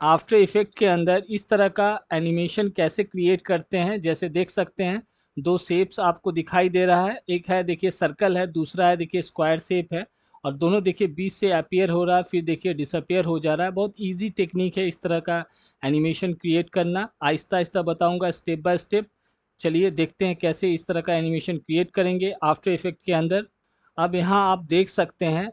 After effect के अंदर इस तरह का एनिमेशन कैसे क्रिएट करते हैं। जैसे देख सकते हैं दो शेप्स आपको दिखाई दे रहा है, एक है देखिए सर्कल है, दूसरा है देखिए स्क्वायर शेप है, और दोनों देखिए बीच से अपीयर हो रहा है फिर देखिए डिसअपीयर हो जा रहा है। बहुत इजी टेक्निक है इस तरह का एनिमेशन क्रिएट करना। आहिस्ता आहिस्ता बताऊंगा स्टेप बाय स्टेप। चलिए देखते हैं कैसे इस तरह का एनिमेशन क्रिएट करेंगे आफ्टर इफेक्ट के अंदर। अब यहाँ आप देख सकते हैं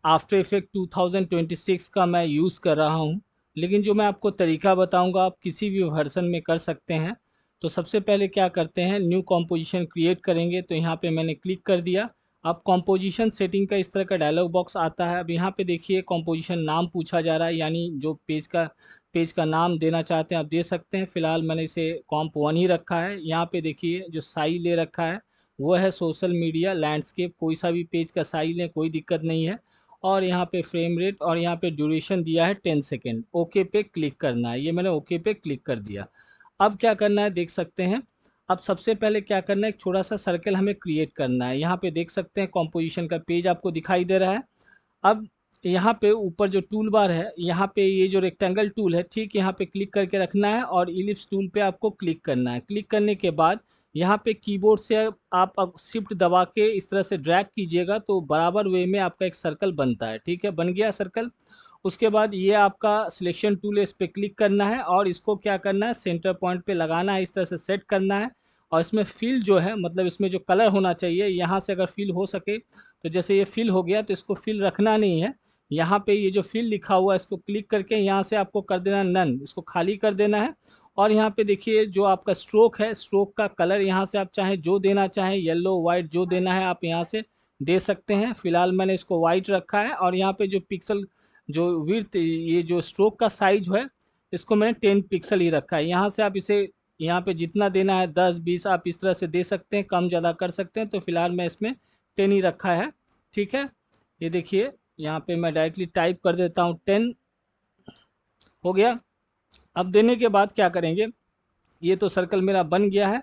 आफ्टर इफेक्ट 2026 का मैं यूज़ कर रहा हूँ, लेकिन जो मैं आपको तरीका बताऊंगा आप किसी भी वर्जन में कर सकते हैं। तो सबसे पहले क्या करते हैं, न्यू कॉम्पोजिशन क्रिएट करेंगे। तो यहाँ पे मैंने क्लिक कर दिया। अब कॉम्पोजिशन सेटिंग का इस तरह का डायलॉग बॉक्स आता है। अब यहाँ पे देखिए कॉम्पोजिशन नाम पूछा जा रहा है, यानी जो पेज का नाम देना चाहते हैं आप दे सकते हैं। फिलहाल मैंने इसे कॉम्प 1 ही रखा है। यहाँ पे देखिए जो साइज ले रखा है वो है सोशल मीडिया लैंडस्केप, कोई सा भी पेज का साइज लें कोई दिक्कत नहीं है। और यहाँ पे फ्रेम रेट और यहाँ पे ड्यूरेशन दिया है 10 सेकेंड। ओके पे क्लिक करना है, ये मैंने ओके पे क्लिक कर दिया। अब क्या करना है देख सकते हैं। अब सबसे पहले क्या करना है, एक छोटा सा सर्कल हमें क्रिएट करना है। यहाँ पे देख सकते हैं कॉम्पोजिशन का पेज आपको दिखाई दे रहा है। अब यहाँ पे ऊपर जो टूल बार है, यहाँ पे ये जो रेक्टेंगल टूल है ठीक यहाँ पे क्लिक करके रखना है और इलिप्स टूल पे आपको क्लिक करना है। क्लिक करने के बाद यहाँ पे कीबोर्ड से आप शिफ्ट दबा के इस तरह से ड्रैग कीजिएगा तो बराबर वे में आपका एक सर्कल बनता है। ठीक है, बन गया सर्कल। उसके बाद ये आपका सिलेक्शन टूल है, इस पर क्लिक करना है और इसको क्या करना है सेंटर पॉइंट पे लगाना है, इस तरह से सेट करना है। और इसमें फिल जो है मतलब इसमें जो कलर होना चाहिए यहाँ से अगर फिल हो सके तो जैसे ये फिल हो गया तो इसको फिल रखना नहीं है। यहाँ पे ये जो फिल लिखा हुआ है इसको क्लिक करके यहाँ से आपको कर देना नन, इसको खाली कर देना है। और यहाँ पे देखिए जो आपका स्ट्रोक है, स्ट्रोक का कलर यहाँ से आप चाहें जो देना चाहें, येलो वाइट जो देना है आप यहाँ से दे सकते हैं। फिलहाल मैंने इसको वाइट रखा है। और यहाँ पे जो पिक्सल जो विड्थ ये जो स्ट्रोक का साइज है इसको मैंने 10 पिक्सल ही रखा है। यहाँ से आप इसे यहाँ पे जितना देना है 10-20 आप इस तरह से दे सकते हैं, कम ज़्यादा कर सकते हैं। तो फिलहाल मैं इसमें 10 ही रखा है। ठीक है, ये देखिए यहाँ पे मैं डायरेक्टली टाइप कर देता हूँ 10 हो गया। अब देने के बाद क्या करेंगे, ये तो सर्कल मेरा बन गया है।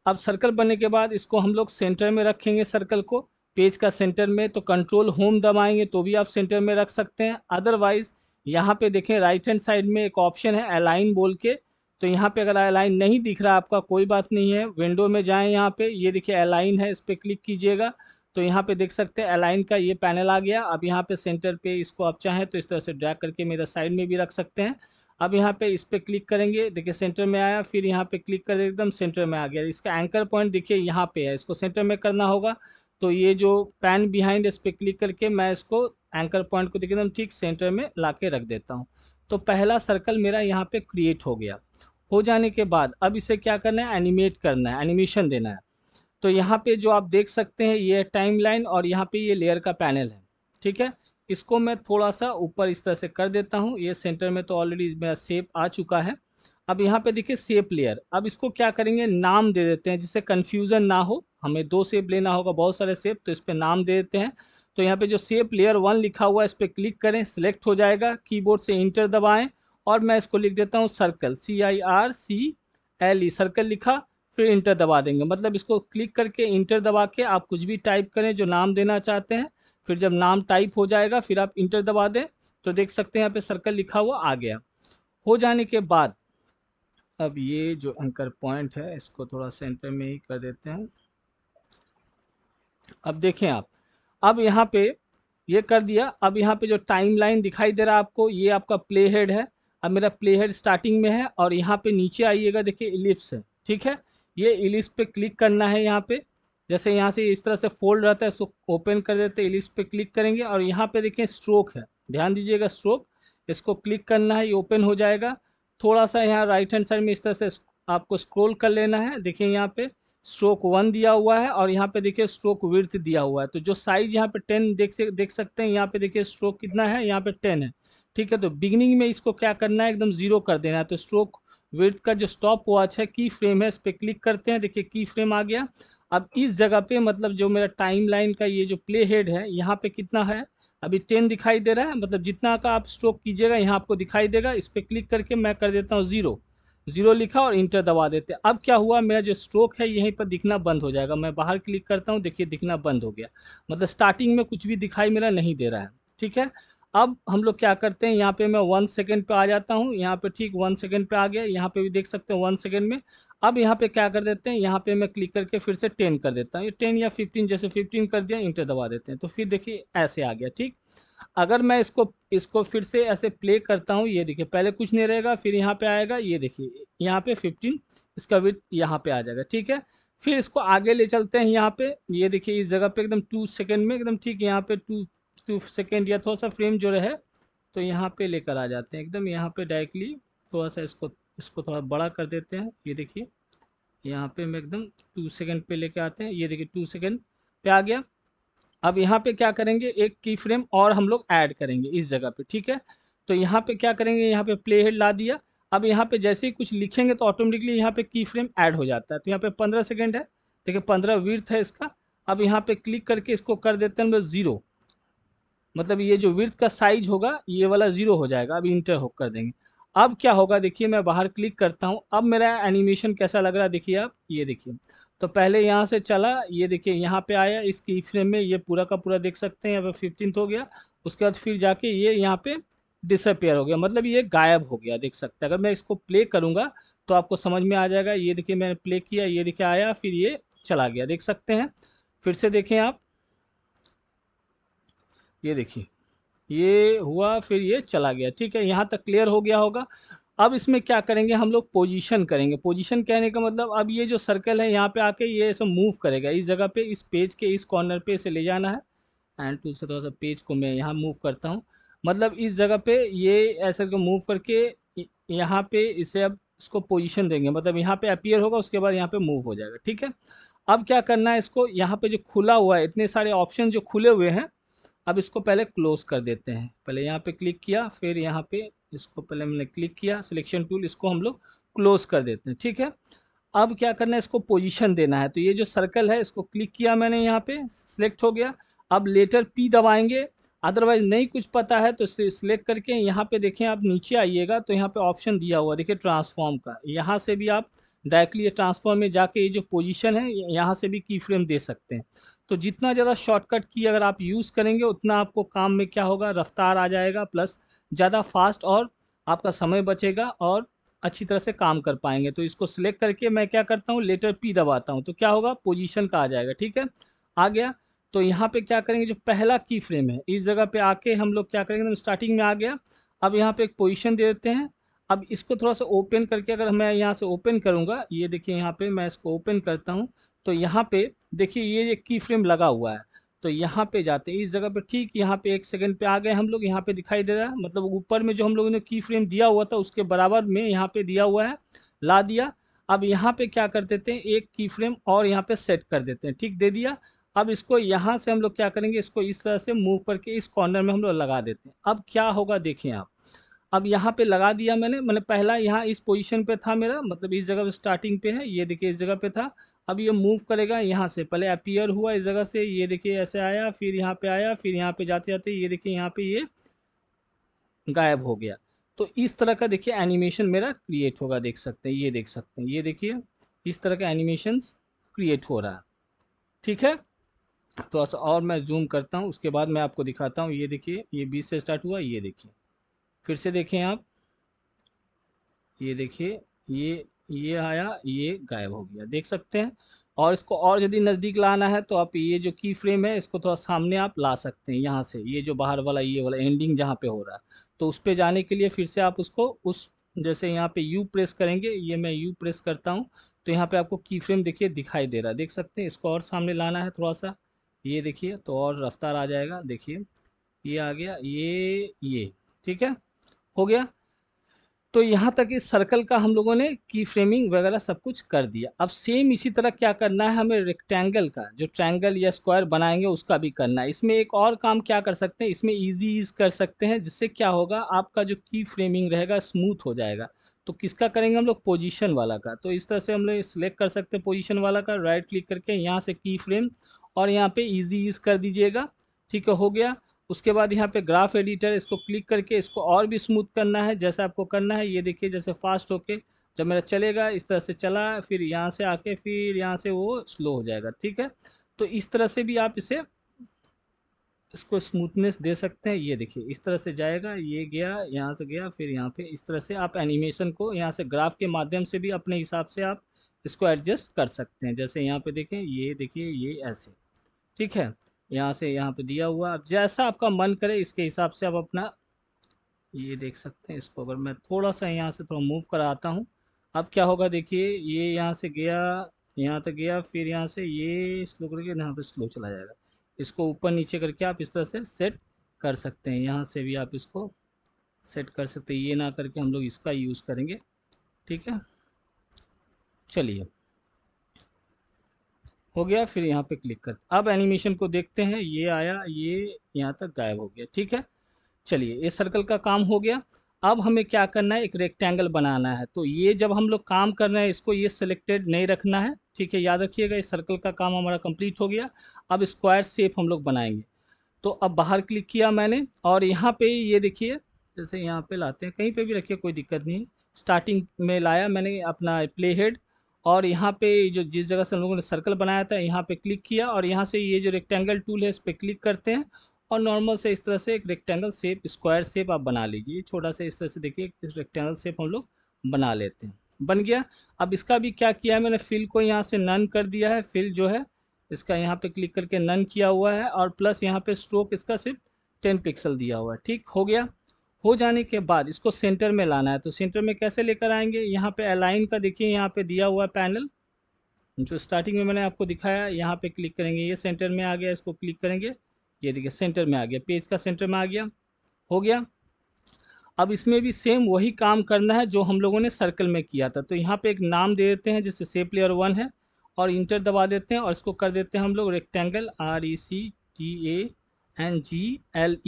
अब सर्कल बनने के बाद इसको हम लोग सेंटर में रखेंगे सर्कल को, पेज का सेंटर में। तो कंट्रोल होम दबाएंगे तो भी आप सेंटर में रख सकते हैं। अदरवाइज यहाँ पे देखें राइट हैंड साइड में एक ऑप्शन है अलाइन बोल के, तो यहाँ पे अगर अलाइन नहीं दिख रहा आपका कोई बात नहीं है, विंडो में जाएं, यहाँ पे ये देखिए अलाइन है, इस पर क्लिक कीजिएगा तो यहाँ पे देख सकते हैं अलाइन का ये पैनल आ गया। अब यहाँ पे सेंटर पे इसको आप चाहें तो इस तरह से ड्रैग करके मेरे साइड में भी रख सकते हैं। अब यहाँ पे इस पर क्लिक करेंगे, देखिए सेंटर में आया, फिर यहाँ पे क्लिक कर एकदम सेंटर में आ गया। इसका एंकर पॉइंट देखिए यहाँ पे है, इसको सेंटर में करना होगा। तो ये जो पैन बिहाइंड इस पर क्लिक करके मैं इसको एंकर पॉइंट को देखिए एकदम ठीक सेंटर में ला के रख देता हूँ। तो पहला सर्कल मेरा यहाँ पे क्रिएट हो गया। हो जाने के बाद अब इसे क्या करना है, एनिमेट करना है, एनिमेशन देना है। तो यहाँ पे जो आप देख सकते हैं ये टाइमलाइन और यहाँ पे ये लेयर का पैनल है। ठीक है, इसको मैं थोड़ा सा ऊपर इस तरह से कर देता हूँ, ये सेंटर में तो ऑलरेडी मेरा शेप आ चुका है। अब यहाँ पे देखिए शेप लेयर, अब इसको क्या करेंगे नाम दे देते हैं जिससे कन्फ्यूज़न ना हो। हमें दो शेप लेना होगा, बहुत सारे शेप, तो इस पर नाम दे देते हैं। तो यहाँ पे जो शेप लेयर 1 लिखा हुआ है इस पर क्लिक करें, सिलेक्ट हो जाएगा, कीबोर्ड से इंटर दबाएं और मैं इसको लिख देता हूँ सर्कल, CIRCLE सर्कल लिखा, फिर इंटर दबा देंगे। मतलब इसको क्लिक करके इंटर दबा के आप कुछ भी टाइप करें जो नाम देना चाहते हैं। फिर जब नाम टाइप हो जाएगा फिर आप इंटर दबा दें तो देख सकते हैं यहाँ पे सर्कल लिखा हुआ आ गया। हो जाने के बाद अब ये जो एंकर पॉइंट है इसको थोड़ा सेंटर में ही कर देते हैं। अब देखें आप, अब यहाँ पे ये कर दिया। अब यहाँ पे जो टाइमलाइन दिखाई दे रहा है आपको, ये आपका प्ले हेड है। अब मेरा प्ले हेड स्टार्टिंग में है और यहाँ पे नीचे आइएगा देखिए इलिप्स है। ठीक है, ये इलिप्स पे क्लिक करना है। यहाँ पे जैसे यहाँ से इस तरह से फोल्ड रहता है इसको ओपन कर देते हैं, इलिप्स पे क्लिक करेंगे और यहाँ पे देखिए स्ट्रोक है, ध्यान दीजिएगा स्ट्रोक, इसको क्लिक करना है, ये ओपन हो जाएगा। थोड़ा सा यहाँ राइट हैंड साइड में इस तरह से आपको स्क्रॉल कर लेना है। देखिए यहाँ पे स्ट्रोक 1 दिया हुआ है और यहाँ पे देखिए स्ट्रोक विड्थ दिया हुआ है। तो जो साइज यहाँ पे 10 देख सकते हैं, यहाँ पे देखिए स्ट्रोक कितना है, यहाँ पे 10 है। ठीक है, तो बिगिनिंग में इसको क्या करना है, एकदम 0 कर देना है। तो स्ट्रोक विड्थ का जो स्टॉप वॉच है, की फ्रेम है, इस पर क्लिक करते हैं, देखिए की फ्रेम आ गया। अब इस जगह पे मतलब जो मेरा टाइम लाइन का ये जो प्ले हेड है यहाँ पे कितना है, अभी 10 दिखाई दे रहा है। मतलब जितना का आप स्ट्रोक कीजिएगा यहाँ आपको दिखाई देगा। इस पर क्लिक करके मैं कर देता हूँ 0, 0 लिखा और इंटर दबा देते हैं। अब क्या हुआ, मेरा जो स्ट्रोक है यहीं पर दिखना बंद हो जाएगा। मैं बाहर क्लिक करता हूँ, देखिए दिखना बंद हो गया, मतलब स्टार्टिंग में कुछ भी दिखाई मेरा नहीं दे रहा है। ठीक है, अब हम लोग क्या करते हैं, यहाँ पे मैं 1 सेकेंड पे आ जाता हूँ, यहाँ पे ठीक 1 सेकेंड पे आ गया, यहाँ पे भी देख सकते हैं 1 सेकेंड में। अब यहाँ पे क्या कर देते हैं, यहाँ पे मैं क्लिक करके फिर से 10 कर देता हूँ, ये 10 या 15, जैसे 15 कर दिया, इंटर दबा देते हैं, तो फिर देखिए ऐसे आ गया। ठीक, अगर मैं इसको इसको फिर से ऐसे प्ले करता हूँ, ये देखिए पहले कुछ नहीं रहेगा, फिर यहाँ पे आएगा, ये देखिए यहाँ पे 15, इसका विड्थ यहाँ पे आ जाएगा। ठीक है, फिर इसको आगे ले चलते हैं, यहाँ पे ये देखिए इस जगह पे एकदम 2 सेकेंड में एकदम ठीक, यहाँ पे 2 सेकेंड या थोड़ा सा फ्रेम जो रहे तो यहाँ पे लेकर आ जाते हैं एकदम, यहाँ पे डायरेक्टली थोड़ा सा इसको इसको थोड़ा बड़ा कर देते हैं। ये देखिए यहाँ पे मैं एकदम 2 सेकेंड पे लेके आते हैं, ये देखिए 2 सेकेंड पे आ गया। अब यहाँ पे क्या करेंगे, एक की फ्रेम और हम लोग ऐड करेंगे इस जगह पे। ठीक है, तो यहाँ पे क्या करेंगे, यहाँ पे प्ले हेड ला दिया। अब यहाँ पे जैसे ही कुछ लिखेंगे तो ऑटोमेटिकली यहाँ पे की फ्रेम ऐड हो जाता है। तो यहाँ पे 15 सेकेंड है, देखिए 15 विड्थ है इसका। अब यहाँ पे क्लिक करके इसको कर देते हैं हम लोग 0, मतलब ये जो विड्थ का साइज होगा ये वाला 0 हो जाएगा। अब इंटर हो कर देंगे। अब क्या होगा देखिए, मैं बाहर क्लिक करता हूँ, अब मेरा एनिमेशन कैसा लग रहा है देखिए आप, ये देखिए। तो पहले यहाँ से चला, ये देखिए यहाँ पे आया, इस की फ्रेम में ये पूरा का पूरा देख सकते हैं, यहाँ पे 15th हो गया। उसके बाद फिर जाके ये यहाँ पे डिसअपेयर हो गया, मतलब ये गायब हो गया, देख सकते हैं। अगर मैं इसको प्ले करूँगा तो आपको समझ में आ जाएगा। ये देखिए मैंने प्ले किया, ये देखिए आया, फिर ये चला गया, देख सकते हैं। फिर से देखें आप, ये देखिए ये हुआ, फिर ये चला गया। ठीक है, यहाँ तक क्लियर हो गया होगा। अब इसमें क्या करेंगे, हम लोग पोजीशन करेंगे। पोजीशन कहने का मतलब, अब ये जो सर्कल है यहाँ पे आके ये ऐसे मूव करेगा इस जगह पे, इस पेज के इस कॉर्नर पे इसे ले जाना है। एंड टूल से थोड़ा सा पेज को मैं यहाँ मूव करता हूँ, मतलब इस जगह पे ये ऐसे को मूव करके यहाँ पे इसे अब इसको पोजीशन देंगे, मतलब यहाँ पे अपीयर होगा, उसके बाद यहाँ पे मूव हो जाएगा। ठीक है, अब क्या करना है, इसको यहाँ पे जो खुला हुआ है, इतने सारे ऑप्शन जो खुले हुए हैं, अब इसको पहले क्लोज कर देते हैं। पहले यहाँ पे क्लिक किया, फिर यहाँ पे इसको पहले मैंने क्लिक किया, सिलेक्शन टूल, इसको हम लोग क्लोज कर देते हैं। ठीक है, अब क्या करना है, इसको पोजीशन देना है। तो ये जो सर्कल है इसको क्लिक किया मैंने, यहाँ पे सिलेक्ट हो गया। अब लेटर पी दबाएंगे, अदरवाइज नहीं कुछ पता है तो सिलेक्ट करके यहाँ पे देखें, आप नीचे आइएगा तो यहाँ पे ऑप्शन दिया हुआ देखिए ट्रांसफॉर्म का, यहाँ से भी आप डायरेक्टली ये ट्रांसफॉर्म में जाके ये जो पोजीशन है यहाँ से भी की फ्रेम दे सकते हैं। तो जितना ज़्यादा शॉर्टकट की अगर आप यूज़ करेंगे उतना आपको काम में क्या होगा, रफ्तार आ जाएगा, प्लस ज़्यादा फास्ट, और आपका समय बचेगा और अच्छी तरह से काम कर पाएंगे। तो इसको सिलेक्ट करके मैं क्या करता हूँ, लेटर पी दबाता हूँ, तो क्या होगा, पोजीशन का आ जाएगा। ठीक है, आ गया। तो यहाँ पे क्या करेंगे, जो पहला की फ्रेम है इस जगह पे आके हम लोग क्या करेंगे, स्टार्टिंग में आ गया। अब यहाँ पे एक पोजीशन दे देते हैं। अब इसको थोड़ा सा ओपन करके, अगर मैं यहाँ से ओपन करूँगा, ये देखिए यहाँ पे मैं इसको ओपन करता हूँ, तो यहाँ पे देखिए ये की फ्रेम लगा हुआ है। तो यहाँ पे जाते हैं इस जगह पे, ठीक यहाँ पे 1 सेकंड पे आ गए हम लोग, यहाँ पे दिखाई दे रहा है, मतलब ऊपर में जो हम लोगों ने की फ्रेम दिया हुआ था उसके बराबर में यहाँ पे दिया हुआ है, ला दिया। अब यहाँ पे क्या कर देते हैं, एक की फ्रेम और यहाँ पे सेट कर देते हैं, ठीक दे दिया। अब इसको यहाँ से हम लोग क्या करेंगे, इसको इस तरह से मूव करके इस कॉर्नर में हम लोग लगा देते हैं। अब क्या होगा देखें आप, अब यहाँ पे लगा दिया मैंने पहला यहाँ इस पोजीशन पे था मेरा, मतलब इस जगह पे स्टार्टिंग पे है, ये देखिए इस जगह पे था। अब ये मूव करेगा यहाँ से, पहले अपीयर हुआ इस जगह से, ये देखिए ऐसे आया, फिर यहाँ पे आया, फिर यहाँ पे जाते जाते ये देखिए यहाँ पे ये गायब हो गया। तो इस तरह का देखिए एनिमेशन मेरा क्रिएट होगा, देख सकते हैं, ये देख सकते हैं, ये देखिए इस तरह का एनिमेशन क्रिएट हो रहा है। ठीक है, थोड़ा सा और मैं जूम करता हूँ, उसके बाद मैं आपको दिखाता हूँ। ये देखिए ये 20 से स्टार्ट हुआ, ये देखिए फिर से देखें आप, ये देखिए ये आया, ये गायब हो गया, देख सकते हैं। और इसको और यदि नज़दीक लाना है तो आप ये जो की फ्रेम है इसको थोड़ा सामने आप ला सकते हैं, यहाँ से ये जो बाहर वाला ये वाला एंडिंग जहाँ पे हो रहा है, तो उस पे जाने के लिए फिर से आप उसको उस जैसे यहाँ पे यू प्रेस करेंगे, ये मैं यू प्रेस करता हूँ, तो यहाँ पे आपको की फ्रेम देखिए दिखाई दे रहा है, देख सकते हैं। इसको और सामने लाना है थोड़ा सा, ये देखिए तो और रफ्तार आ जाएगा, देखिए ये आ गया, ये ठीक है, हो गया। तो यहाँ तक इस सर्कल का हम लोगों ने की फ्रेमिंग वगैरह सब कुछ कर दिया। अब सेम इसी तरह क्या करना है हमें, रेक्टेंगल का जो ट्रायंगल या स्क्वायर बनाएंगे उसका भी करना है। इसमें एक और काम क्या कर सकते हैं, इसमें इजी ईज कर सकते हैं, जिससे क्या होगा आपका जो की फ्रेमिंग रहेगा स्मूथ हो जाएगा। तो किसका करेंगे हम लोग, पोजीशन वाला का। तो इस तरह से हम लोग सिलेक्ट कर सकते हैं पोजीशन वाला का, राइट क्लिक करके यहाँ से की फ्रेम और यहाँ पे इजी ईज कर दीजिएगा। ठीक है, हो गया। उसके बाद यहाँ पे ग्राफ एडिटर, इसको क्लिक करके इसको और भी स्मूथ करना है जैसा आपको करना है। ये देखिए जैसे फास्ट होके जब मेरा चलेगा इस तरह से चला, फिर यहाँ से आके फिर यहाँ से वो स्लो हो जाएगा। ठीक है, तो इस तरह से भी आप इसे इसको स्मूथनेस दे सकते हैं। ये देखिए इस तरह से जाएगा, ये गया, यहाँ से गया, फिर यहाँ पे इस तरह से आप एनिमेशन को यहाँ से ग्राफ के माध्यम से भी अपने हिसाब से आप इसको एडजस्ट कर सकते हैं। जैसे यहाँ पे देखें, ये देखिए ये ऐसे, ठीक है, यहाँ से यहाँ पे दिया हुआ, अब जैसा आपका मन करे इसके हिसाब से आप अपना ये देख सकते हैं। इसको अगर मैं थोड़ा सा यहाँ से थोड़ा मूव कराता हूँ, अब क्या होगा देखिए, ये यहाँ से गया, यहाँ तक गया, फिर यहाँ से ये स्लो करके यहाँ पे स्लो चला जाएगा। इसको ऊपर नीचे करके आप इस तरह से सेट कर सकते हैं। यहाँ से भी आप इसको सेट कर सकते हैं, ये ना करके हम लोग इसका यूज़ करेंगे, ठीक है। चलिए हो गया, फिर यहाँ पे क्लिक करते, अब एनिमेशन को देखते हैं, ये आया, ये यहाँ तक गायब हो गया, ठीक है। चलिए ये सर्कल का काम हो गया। अब हमें क्या करना है, एक रेक्टेंगल बनाना है। तो ये जब हम लोग काम कर रहे हैं, इसको ये सिलेक्टेड नहीं रखना है, ठीक है, याद रखिएगा। इस सर्कल का काम हमारा कंप्लीट हो गया। अब स्क्वायर शेप हम लोग बनाएंगे। तो अब बाहर क्लिक किया मैंने, और यहाँ पे ये देखिए, जैसे यहाँ पे लाते हैं, कहीं पे भी रखिए कोई दिक्कत नहीं। स्टार्टिंग में लाया मैंने अपना प्ले हेड, और यहाँ पे जो जिस जगह से हम लोगों ने सर्कल बनाया था, यहाँ पे क्लिक किया, और यहाँ से ये जो रेक्टेंगल टूल है इस पर क्लिक करते हैं, और नॉर्मल से इस तरह से एक रेक्टेंगल शेप, स्क्वायर शेप आप बना लीजिए। छोटा सा इस तरह से देखिए इस रेक्टेंगल शेप हम लोग बना लेते हैं, बन गया। अब इसका भी क्या किया है, मैंने फिल को यहाँ से नन कर दिया है। फिल जो है इसका यहाँ पे क्लिक करके नन किया हुआ है, और प्लस यहाँ पे स्ट्रोक इसका सिर्फ 10 पिक्सल दिया हुआ है, ठीक हो गया। हो जाने के बाद इसको सेंटर में लाना है। तो सेंटर में कैसे लेकर आएंगे, यहाँ पे अलाइन का देखिए यहाँ पे दिया हुआ है पैनल, जो स्टार्टिंग में मैंने आपको दिखाया, यहाँ पे क्लिक करेंगे, ये सेंटर में आ गया, इसको क्लिक करेंगे, ये देखिए सेंटर में आ गया, पेज का सेंटर में आ गया, हो गया। अब इसमें भी सेम वही काम करना है जो हम लोगों ने सर्कल में किया था। तो यहाँ पे एक नाम दे देते हैं, जैसे शेप लेयर 1 है, और इंटर दबा देते हैं, और इसको कर देते हैं हम लोग रेक्टेंगल, RECTANGLE,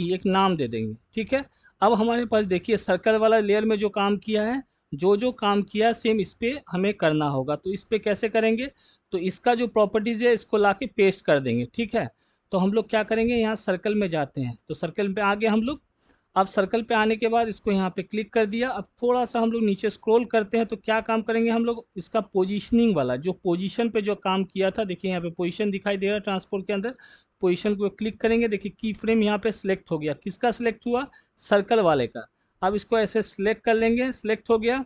एक नाम दे देंगे, ठीक है। अब हमारे पास देखिए सर्कल वाला लेयर में जो काम किया है, जो जो काम किया सेम इस पर हमें करना होगा। तो इस पर कैसे करेंगे, तो इसका जो प्रॉपर्टीज़ है इसको ला के पेस्ट कर देंगे, ठीक है। तो हम लोग क्या करेंगे, यहाँ सर्कल में जाते हैं, तो सर्कल पे आ गए हम लोग। अब सर्कल पे आने के बाद इसको यहाँ पे क्लिक कर दिया। अब थोड़ा सा हम लोग नीचे स्क्रॉल करते हैं, तो क्या काम करेंगे हम लोग, इसका पोजीशनिंग वाला, जो पोजीशन पे जो काम किया था, देखिए यहाँ पे पोजीशन दिखाई दे रहा है ट्रांसपोर्ट के अंदर, पोजीशन को क्लिक करेंगे, देखिए की फ्रेम यहाँ पे सिलेक्ट हो गया। किसका सिलेक्ट हुआ, सर्कल वाले का। अब इसको ऐसे सिलेक्ट कर लेंगे, सिलेक्ट हो गया,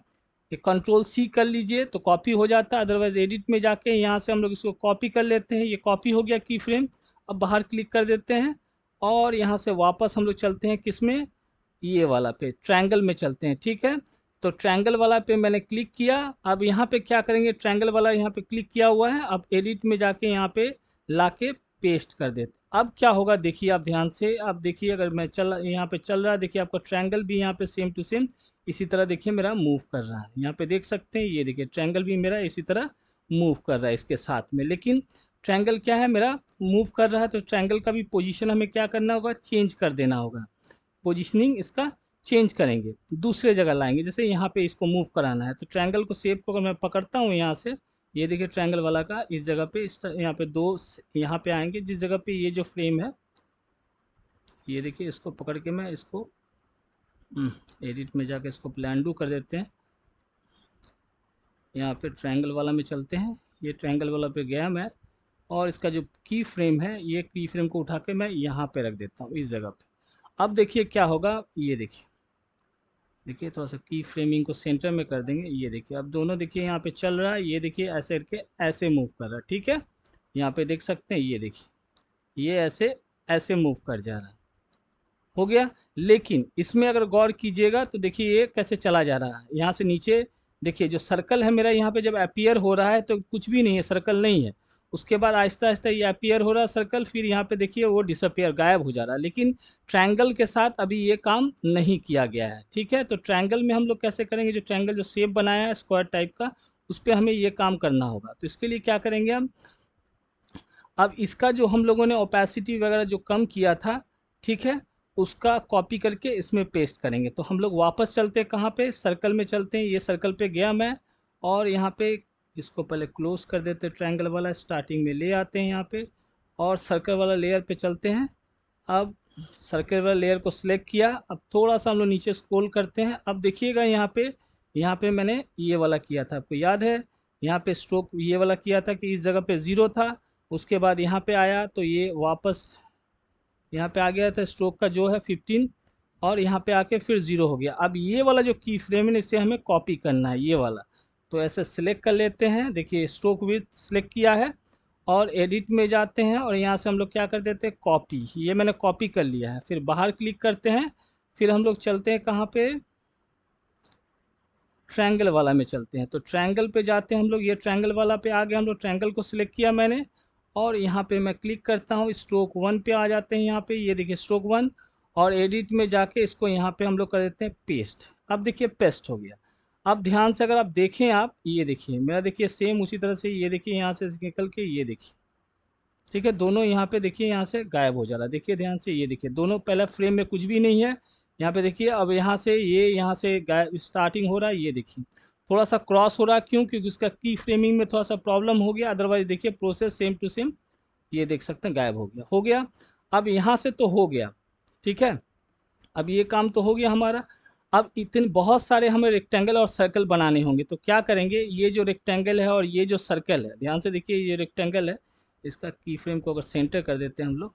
ये कंट्रोल C कर लीजिए तो कॉपी हो जाता है, अदरवाइज एडिट में जाके यहाँ से हम लोग इसको कॉपी कर लेते हैं, ये कॉपी हो गया की फ्रेम। अब बाहर क्लिक कर देते हैं, और यहाँ से वापस हम लोग चलते हैं किस में, ये वाला पे ट्रायंगल में चलते हैं, ठीक है। तो ट्रायंगल वाला पे मैंने क्लिक किया। अब यहाँ पे क्या करेंगे, ट्रायंगल वाला यहाँ पे क्लिक किया हुआ है, अब एडिट में जाके यहाँ पे लाके पेस्ट कर देते। अब क्या होगा देखिए आप ध्यान से, अब देखिए अगर मैं यहाँ पे चल रहा है, देखिए आपका ट्रायंगल भी यहाँ पे सेम टू सेम इसी तरह देखिए मेरा मूव कर रहा है। यहाँ पे देख सकते हैं, ये देखिए ट्रायंगल भी मेरा इसी तरह मूव कर रहा है इसके साथ में। लेकिन ट्रायंगल क्या है मेरा मूव कर रहा है, तो ट्रायंगल का भी पोजीशन हमें क्या करना होगा, चेंज कर देना होगा। पोजीशनिंग इसका चेंज करेंगे, दूसरे जगह लाएंगे। जैसे यहाँ पे इसको मूव कराना है, तो ट्रायंगल को शेप को अगर मैं पकड़ता हूँ यहाँ से, ये देखिए ट्रायंगल वाला का इस जगह पे, इस यहाँ पे दो यहाँ पे आएंगे, जिस जगह पे ये जो फ्रेम है, ये देखिए इसको पकड़ के मैं इसको एडिट में जाके इसको प्लान कर देते हैं। यहाँ पे ट्रायंगल वाला में चलते हैं, ये ट्रायंगल वाला पे गया मैं, और इसका जो की फ्रेम है, ये की फ्रेम को उठा के मैं यहाँ पे रख देता हूँ इस जगह पे। अब देखिए क्या होगा, ये देखिए, देखिए थोड़ा सा की फ्रेमिंग को सेंटर में कर देंगे, ये देखिए अब दोनों देखिए यहाँ पे चल रहा है, ये देखिए ऐसे करके ऐसे मूव कर रहा है, ठीक है। यहाँ पे देख सकते हैं, ये देखिए ये ऐसे ऐसे मूव कर जा रहा है, हो गया। लेकिन इसमें अगर गौर कीजिएगा तो देखिए ये कैसे चला जा रहा है, यहाँ से नीचे देखिए जो सर्कल है मेरा, यहाँ पे जब अपीयर हो रहा है तो कुछ भी नहीं है, सर्कल नहीं है। उसके बाद आहिस्ता आहिस्ता ये अपीयर हो रहा है सर्कल, फिर यहाँ पे देखिए वो डिसअपियर, गायब हो जा रहा है। लेकिन ट्रायंगल के साथ अभी ये काम नहीं किया गया है, ठीक है। तो ट्रायंगल में हम लोग कैसे करेंगे, जो ट्रायंगल जो शेप बनाया है स्क्वायर टाइप का, उस पर हमें ये काम करना होगा। तो इसके लिए क्या करेंगे हम, अब इसका जो हम लोगों ने ओपेसिटी वगैरह जो कम किया था, ठीक है, उसका कॉपी करके इसमें पेस्ट करेंगे। तो हम लोग वापस चलते हैं कहाँ पे, सर्कल में चलते हैं, ये सर्कल पे गया मैं, और यहाँ पे इसको पहले क्लोज कर देते हैं, ट्रायंगल वाला स्टार्टिंग में ले आते हैं यहाँ पे, और सर्कल वाला लेयर पे चलते हैं। अब सर्कल वाला लेयर को सिलेक्ट किया, अब थोड़ा सा हम लोग नीचे स्क्रॉल करते हैं। अब देखिएगा यहाँ पे मैंने ये वाला किया था, आपको याद है, यहाँ पे स्ट्रोक ये वाला किया था कि इस जगह पे 0 था। उसके बाद यहाँ पे आया तो ये वापस यहाँ पे आ गया था स्ट्रोक का जो है 15 और यहाँ पे आके फिर 0 हो गया। अब ये वाला जो की फ्रेम है इसे हमें कॉपी करना है ये वाला, तो ऐसे सिलेक्ट कर लेते हैं। देखिए स्ट्रोक विड्थ सिलेक्ट किया है और एडिट में जाते हैं और यहाँ से हम लोग क्या कर देते हैं कॉपी, ये मैंने कॉपी कर लिया है। फिर बाहर क्लिक करते हैं, फिर हम लोग चलते हैं कहाँ पे, ट्रायंगल वाला में चलते हैं। तो ट्रायंगल पे जाते हैं हम लोग, ये ट्रायंगल वाला पे आ गए हम लोग, ट्रायंगल को सिलेक्ट किया मैंने और यहाँ पे मैं क्लिक करता हूँ, स्ट्रोक 1 पे आ जाते हैं। यहाँ पे ये देखिए स्ट्रोक 1 और एडिट में जाके इसको यहाँ पे हम लोग कर देते हैं पेस्ट। अब देखिए पेस्ट हो गया। अब ध्यान से अगर आप देखें, आप ये देखिए मेरा, देखिए सेम उसी तरह से ये देखिए यहाँ से निकल के ये देखिए, ठीक है, दोनों यहाँ पे देखिए यहाँ से गायब हो जा रहा है। देखिए ध्यान से, ये देखिए दोनों, पहले फ्रेम में कुछ भी नहीं है, यहाँ पे देखिए अब यहाँ से ये यहाँ से गायब स्टार्टिंग हो रहा है। ये देखिए थोड़ा सा क्रॉस हो रहा है, क्यों, क्योंकि उसका की फ्रेमिंग में थोड़ा सा प्रॉब्लम हो गया, अदरवाइज देखिए प्रोसेस सेम टू सेम, ये देख सकते हैं गायब हो गया, हो गया। अब यहाँ से तो हो गया, ठीक है, अब ये काम तो हो गया हमारा। अब इतने बहुत सारे हमें रेक्टेंगल और सर्कल बनाने होंगे, तो क्या करेंगे, ये जो रेक्टेंगल है और ये जो सर्कल है, ध्यान से देखिए ये रेक्टेंगल है, इसका की फ्रेम को अगर सेंटर कर देते हैं हम लोग,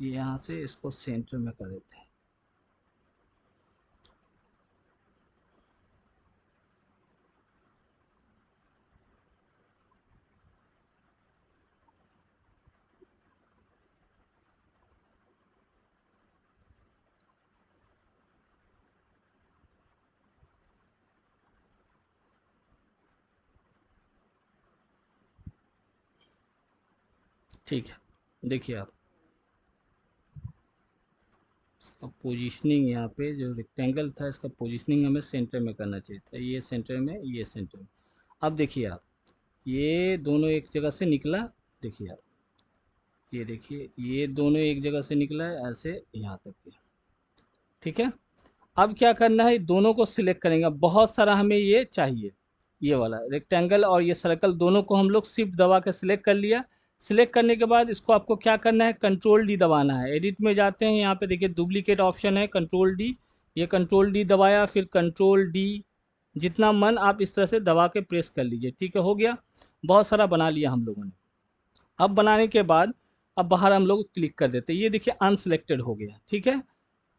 यहाँ से इसको सेंटर में कर देते हैं। ठीक है, देखिए आप अब पोजीशनिंग, यहाँ पे जो रेक्टेंगल था इसका पोजीशनिंग हमें सेंटर में करना चाहिए था, ये सेंटर में, ये सेंटर में। अब देखिए आप, ये दोनों एक जगह से निकला, देखिए आप, ये देखिए ये दोनों एक जगह से निकला है ऐसे यहाँ तक के, ठीक है। अब क्या करना है, दोनों को सिलेक्ट करेंगे। अब बहुत सारा हमें ये चाहिए, ये वाला रेक्टेंगल और ये सर्कल दोनों को हम लोग शिफ्ट दबा के सिलेक्ट कर लिया। सिलेक्ट करने के बाद इसको आपको क्या करना है, कंट्रोल डी दबाना है। एडिट में जाते हैं, यहाँ पे देखिए डुप्लीकेट ऑप्शन है, कंट्रोल डी, ये कंट्रोल डी दबाया, फिर कंट्रोल डी, जितना मन आप इस तरह से दबा के प्रेस कर लीजिए, ठीक है, हो गया। बहुत सारा बना लिया हम लोगों ने। अब बनाने के बाद अब बाहर हम लोग क्लिक कर देते हैं, ये देखिए अनसिलेक्टेड हो गया, ठीक है।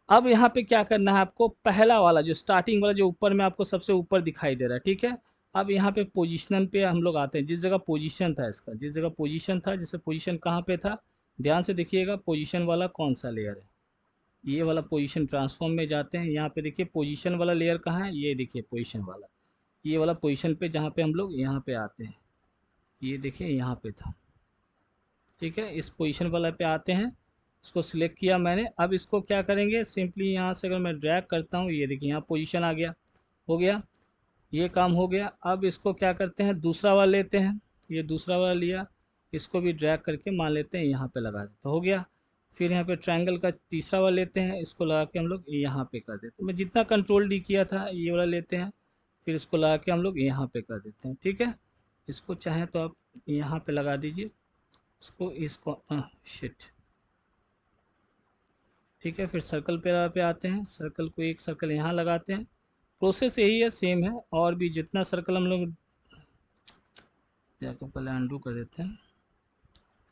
अब यहाँ पे क्या करना है आपको, पहला वाला जो स्टार्टिंग वाला जो ऊपर में आपको सबसे ऊपर दिखाई दे रहा है, ठीक है। अब यहाँ पे पोजीशन पे हम लोग आते हैं, जिस जगह पोजीशन था इसका, जिस जगह पोजीशन था, जैसे पोजीशन कहाँ पे था, ध्यान से देखिएगा पोजीशन वाला कौन सा लेयर है, ये वाला पोजीशन ट्रांसफॉर्म में जाते हैं। यहाँ पे देखिए पोजीशन वाला लेयर कहाँ है, ये देखिए पोजीशन वाला, ये वाला पोजीशन पे जहाँ पे हम लोग यहाँ पे आते हैं, ये देखिए यहाँ पे था, ठीक है, इस पोजीशन वाला पे आते हैं, इसको सिलेक्ट किया मैंने। अब इसको क्या करेंगे, सिंपली यहाँ से अगर मैं ड्रैग करता हूँ, ये देखिए यहाँ पोजीशन आ गया, हो गया, ये काम हो गया। अब इसको क्या करते हैं, दूसरा वाला लेते हैं, ये दूसरा वाला लिया, इसको भी ड्रैग करके मान लेते हैं यहाँ पे लगा देते, हो गया। फिर यहाँ पे ट्रायंगल का तीसरा वाला लेते हैं, इसको लगा के हम लोग यहाँ पे कर देते हैं। मैं जितना कंट्रोल डी किया था ये वाला लेते हैं, फिर इसको लगा के हम लोग यहाँ पे कर देते हैं, ठीक है। इसको चाहें तो आप यहाँ पे लगा दीजिए, इसको शिट, ठीक है। फिर सर्कल पे आते हैं, सर्कल को एक सर्कल यहाँ लगाते हैं, प्रोसेस यही है, सेम है। और भी जितना सर्कल हम लोग, जाकर पहले अंडू कर देते हैं,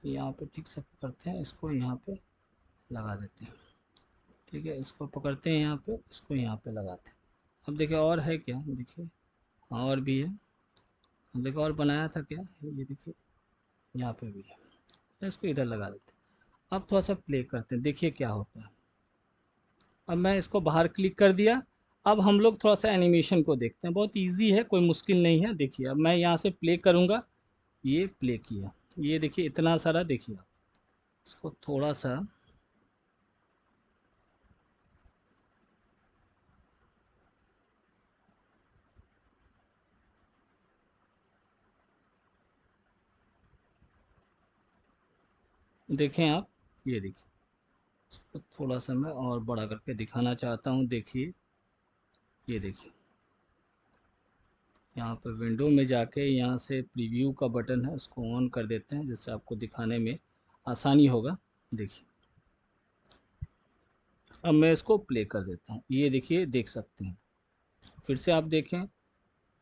यहाँ पे ठीक से पकड़ते हैं, इसको यहाँ पे लगा देते हैं, ठीक है, इसको पकड़ते हैं यहाँ पे, इसको यहाँ पे लगाते हैं। अब देखिए और है क्या, देखिए और भी है, अब देखिए और बनाया था क्या, ये देखिए यहाँ पे भी है, इसको इधर लगा देते हैं। अब थोड़ा सा प्ले करते हैं, देखिए क्या होता है। अब मैं इसको बाहर क्लिक कर दिया। अब हम लोग थोड़ा सा एनिमेशन को देखते हैं, बहुत इजी है, कोई मुश्किल नहीं है। देखिए अब मैं यहाँ से प्ले करूँगा, ये प्ले किया, ये देखिए इतना सारा, देखिए आप इसको थोड़ा सा, देखें आप, ये देखिए इसको थोड़ा सा मैं और बड़ा करके दिखाना चाहता हूँ, देखिए ये देखिए यहाँ पर विंडो में जाके यहाँ से प्रीव्यू का बटन है, उसको ऑन कर देते हैं, जिससे आपको दिखाने में आसानी होगा। देखिए अब मैं इसको प्ले कर देता हूँ, ये देखिए देख सकते हैं। फिर से आप देखें,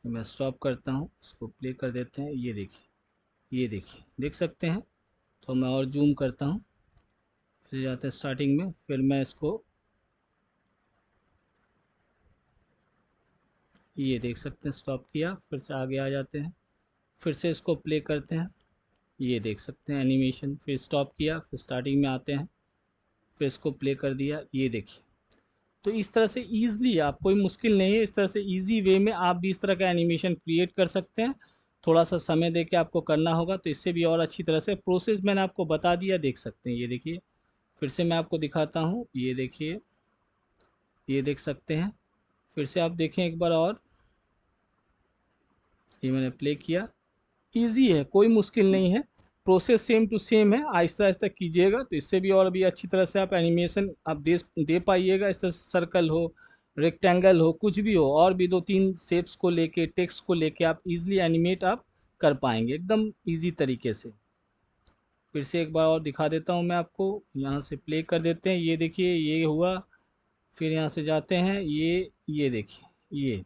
मैं स्टॉप करता हूँ, इसको प्ले कर देते हैं, ये देखिए, ये देखिए देख सकते हैं। तो मैं और जूम करता हूँ, फिर जाते हैं स्टार्टिंग में, फिर मैं इसको ये देख सकते हैं स्टॉप किया, फिर से आगे आ जाते हैं, फिर से इसको प्ले करते हैं, ये देख सकते हैं एनिमेशन, फिर स्टॉप किया, फिर स्टार्टिंग में आते हैं, फिर इसको प्ले कर दिया, ये देखिए। तो इस तरह से ईजिली, आप कोई मुश्किल नहीं है, इस तरह से ईजी वे में आप भी इस तरह का एनिमेशन क्रिएट कर सकते हैं। थोड़ा सा समय दे के आपको करना होगा, तो इससे भी और अच्छी तरह से प्रोसेस मैंने आपको बता दिया, देख सकते हैं। ये देखिए, फिर से मैं आपको दिखाता हूँ, ये देखिए, ये देख सकते हैं। फिर से आप देखें एक बार और, ये मैंने प्ले किया। ईजी है, कोई मुश्किल नहीं है, प्रोसेस सेम टू सेम है। आहिस्ता आहिस्ता कीजिएगा तो इससे भी और भी अच्छी तरह से आप एनिमेशन आप दे पाइएगा। इस तरह से सर्कल हो, रेक्टेंगल हो, कुछ भी हो, और भी दो तीन शेप्स को लेके, टेक्स्ट को लेके आप इजीली एनिमेट आप कर पाएंगे एकदम इजी तरीके से। फिर से एक बार और दिखा देता हूँ मैं आपको, यहाँ से प्ले कर देते हैं, ये देखिए ये हुआ। फिर यहाँ से जाते हैं, ये देखिए, ये